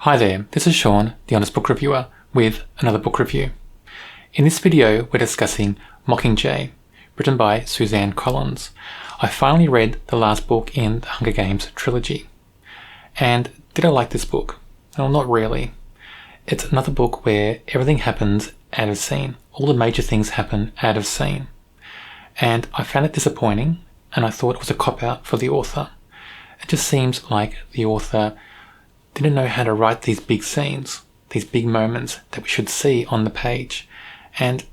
Hi there, this is Sean, the Honest Book Reviewer, with another book review. In this video, we're discussing Mockingjay, written by Suzanne Collins. I finally read the last book in the Hunger Games trilogy. And did I like this book? Well, not really. It's another book where everything happens out of scene. All the major things happen out of scene. And I found it disappointing, and I thought it was a cop-out for the author. It just seems like the author didn't know how to write these big scenes, these big moments that we should see on the page. And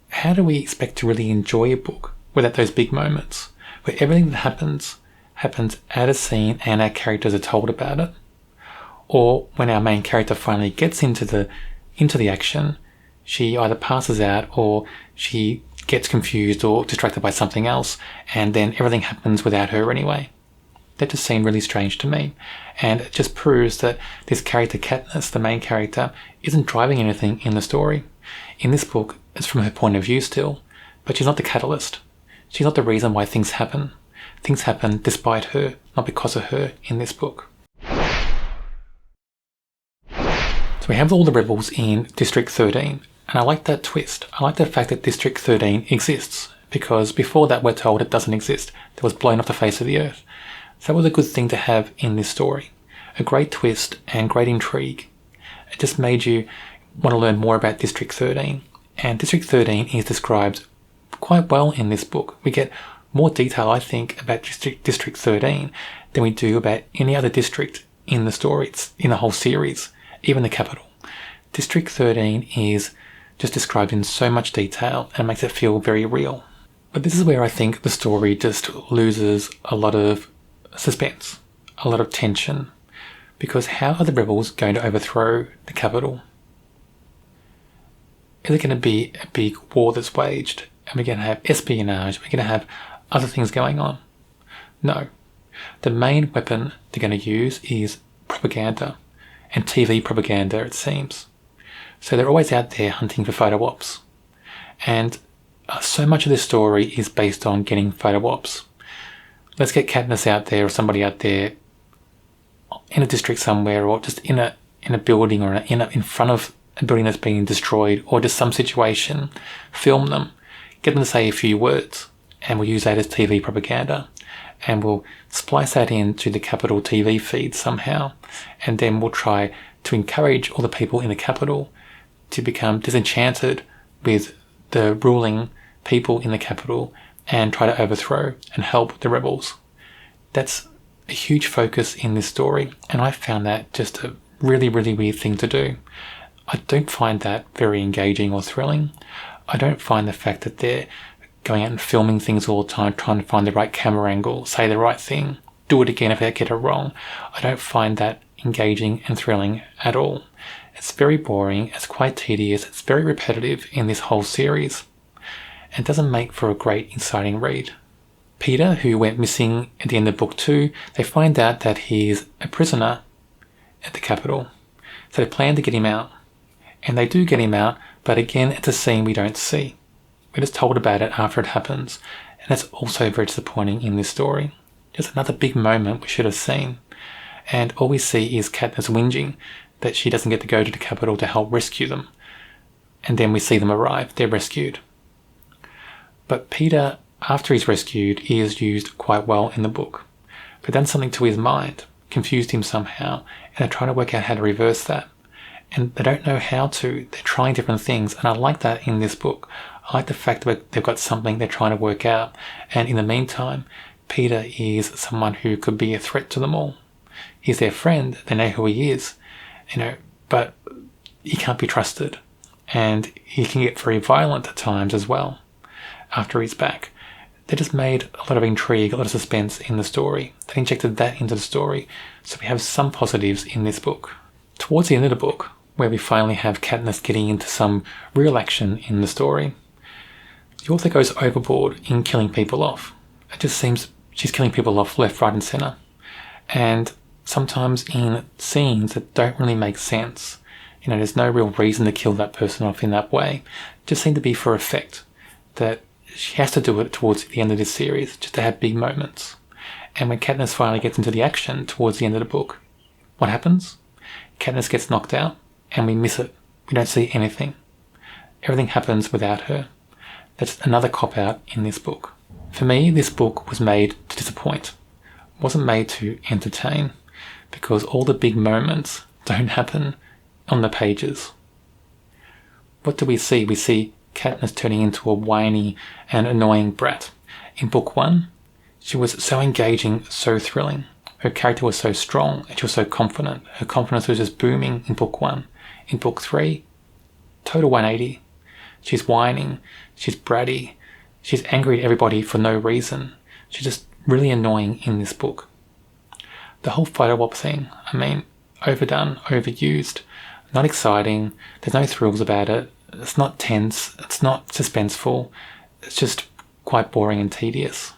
how do we expect to really enjoy a book without those big moments, where everything that happens out of scene and our characters are told about it? Or when our main character finally gets into the action, she either passes out or she gets confused or distracted by something else, and then everything happens without her anyway. That just seemed really strange to me, and it just proves that this character Katniss, the main character, isn't driving anything in the story. In this book, it's from her point of view still, but she's not the catalyst. She's not the reason why things happen. Things happen despite her, not because of her in this book. So we have all the rebels in District 13, and I like that twist. I like the fact that District 13 exists, because before that we're told it doesn't exist. It was blown off the face of the earth. So that was a good thing to have in this story. A great twist and great intrigue. It just made you want to learn more about District 13. And District 13 is described quite well in this book. We get more detail, I think, about District 13 than we do about any other district in the story. It's in the whole series, even the capital. District 13 is just described in so much detail and makes it feel very real. But this is where I think the story just loses a lot of suspense, a lot of tension, because how are the rebels going to overthrow the capital? Is it going to be a big war that's waged? And we're going to have espionage? We're going to have other things going on? No. The main weapon they're going to use is propaganda, and TV propaganda, it seems. So they're always out there hunting for photo ops. And so much of this story is based on getting photo ops. Let's get Katniss out there, or somebody out there in a district somewhere, or just in a building, or in front of a building that's being destroyed, or just some situation. Film them, get them to say a few words, and we'll use that as TV propaganda, and we'll splice that into the Capitol TV feed somehow, and then we'll try to encourage all the people in the Capitol to become disenchanted with the ruling people in the Capitol and try to overthrow and help the rebels. That's a huge focus in this story, and I found that just a really, really weird thing to do. I don't find that very engaging or thrilling. I don't find the fact that they're going out and filming things all the time, trying to find the right camera angle, say the right thing, do it again if they get it wrong. I don't find that engaging and thrilling at all. It's very boring, it's quite tedious, it's very repetitive in this whole series, and doesn't make for a great, exciting read. Peter, who went missing at the end of book 2, they find out that he's a prisoner at the Capitol. So they plan to get him out. And they do get him out, but again, it's a scene we don't see. We're just told about it after it happens, and that's also very disappointing in this story. Just another big moment we should have seen. And all we see is Katniss whinging that she doesn't get to go to the Capitol to help rescue them. And then we see them arrive, they're rescued. But Peter, after he's rescued, he is used quite well in the book. They've done something to his mind, confused him somehow, and they're trying to work out how to reverse that. And they don't know how to. They're trying different things, and I like that in this book. I like the fact that they've got something they're trying to work out, and in the meantime, Peter is someone who could be a threat to them all. He's their friend, they know who he is, but he can't be trusted, and he can get very violent at times as well. After he's back, they just made a lot of intrigue, a lot of suspense in the story. They injected that into the story, so we have some positives in this book. Towards the end of the book, where we finally have Katniss getting into some real action in the story, the author goes overboard in killing people off. It just seems she's killing people off left, right and centre. And sometimes in scenes that don't really make sense. There's no real reason to kill that person off in that way. It just seemed to be for effect. That she has to do it towards the end of this series, just to have big moments. And when Katniss finally gets into the action towards the end of the book, what happens? Katniss gets knocked out and we miss it. We don't see anything. Everything happens without her. That's another cop-out in this book. For me, this book was made to disappoint. It wasn't made to entertain, because all the big moments don't happen on the pages. What do we see? We see Katniss turning into a whiny and annoying brat. In book 1, she was so engaging, so thrilling. Her character was so strong and she was so confident. Her confidence was just booming in book 1. In book 3, total 180. She's whining, she's bratty, she's angry at everybody for no reason. She's just really annoying in this book. The whole photo op thing, overdone, overused, not exciting, there's no thrills about it, it's not tense, it's not suspenseful, it's just quite boring and tedious.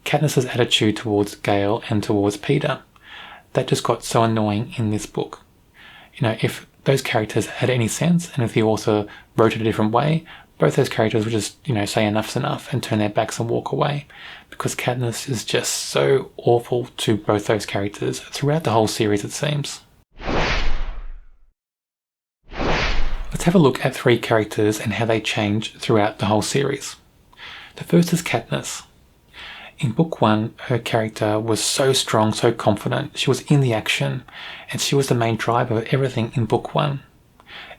Katniss's attitude towards Gale and towards Peter, that just got so annoying in this book. If those characters had any sense, and if the author wrote it a different way, both those characters would just, say enough's enough and turn their backs and walk away. Because Katniss is just so awful to both those characters throughout the whole series, it seems. Let's have a look at 3 characters and how they change throughout the whole series. The first is Katniss. In book 1, her character was so strong, so confident, she was in the action, and she was the main driver of everything in book 1.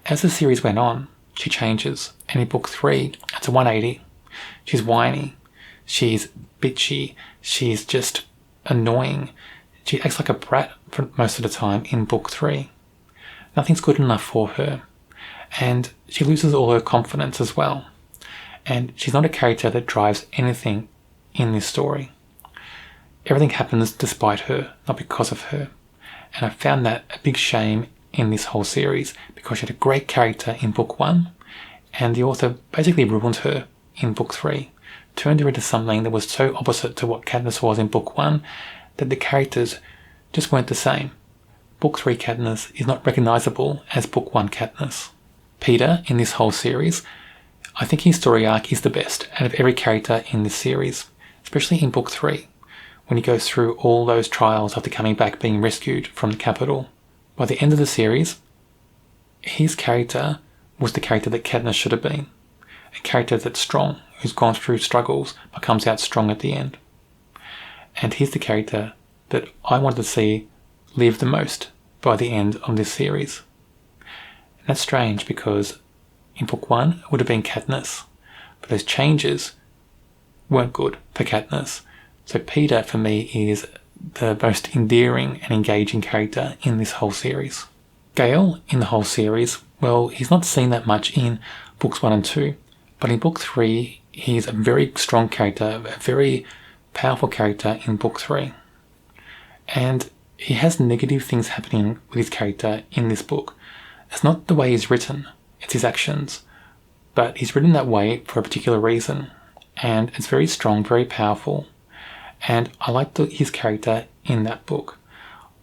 As the series went on, she changes, and in book 3, it's a 180. She's whiny, she's bitchy, she's just annoying. She acts like a brat for most of the time in book 3. Nothing's good enough for her, and she loses all her confidence as well. And she's not a character that drives anything in this story. Everything happens despite her, not because of her. And I found that a big shame in this whole series, because she had a great character in book 1, and the author basically ruined her in book 3, turned her into something that was so opposite to what Katniss was in book 1 that the characters just weren't the same. Book 3 Katniss is not recognisable as book 1 Katniss. Peter, in this whole series, I think his story arc is the best out of every character in this series, especially in book 3, when he goes through all those trials after coming back being rescued from the capital. By the end of the series, his character was the character that Katniss should have been. A character that's strong, who's gone through struggles, but comes out strong at the end. And he's the character that I wanted to see live the most by the end of this series. And that's strange, because in book 1, it would have been Katniss, but those changes weren't good for Katniss. So Peter, for me, is the most endearing and engaging character in this whole series. Gale, in the whole series, well, he's not seen that much in books 1 and 2, but in book 3, he's a very strong character, a very powerful character in book 3. And he has negative things happening with his character in this book. It's not the way he's written, it's his actions. But he's written that way for a particular reason, and it's very strong, very powerful. And I like his character in that book.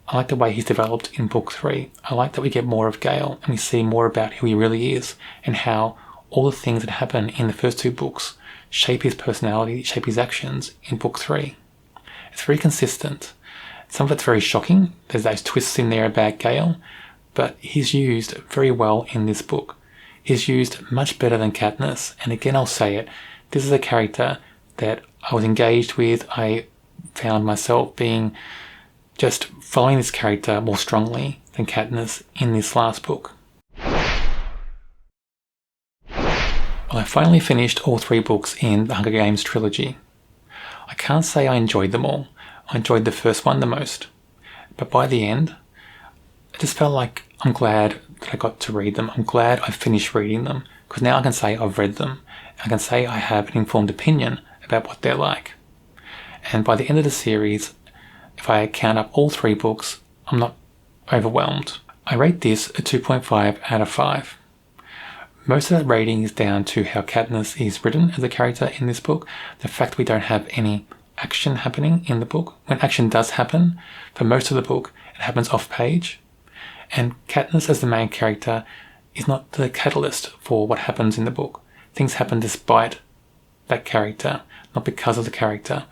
I like the way he's developed in book 3. I like that we get more of Gale and we see more about who he really is, and how all the things that happen in the first 2 books shape his personality, shape his actions in book 3. It's very consistent. Some of it's very shocking. There's those twists in there about Gale, but he's used very well in this book. He's used much better than Katniss, and again I'll say it, this is a character that I was engaged with. I found myself being just following this character more strongly than Katniss in this last book. Well, I finally finished all 3 books in the Hunger Games trilogy. I can't say I enjoyed them all. I enjoyed the first one the most. But by the end, I just felt like I'm glad that I got to read them. I'm glad I finished reading them, because now I can say I've read them. I can say I have an informed opinion about what they're like. And by the end of the series, if I count up all 3 books, I'm not overwhelmed. I rate this a 2.5 out of 5. Most of that rating is down to how Katniss is written as a character in this book. The fact we don't have any action happening in the book. When action does happen, for most of the book, it happens off page. And Katniss as the main character is not the catalyst for what happens in the book. Things happen despite that character, not because of the character.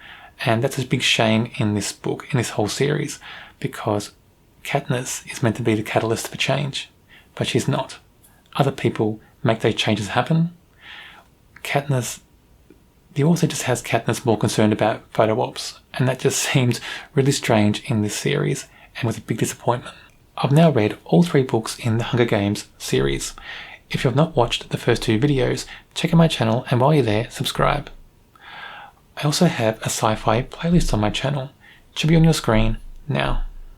And that's a big shame in this book, in this whole series, because Katniss is meant to be the catalyst for change, but she's not. Other people make those changes happen. The author just has Katniss more concerned about photo ops, and that just seemed really strange in this series and was a big disappointment. I've now read all 3 books in the Hunger Games series. If you have not watched the first 2 videos, check out my channel, and while you're there, subscribe. I also have a sci-fi playlist on my channel. It should be on your screen now.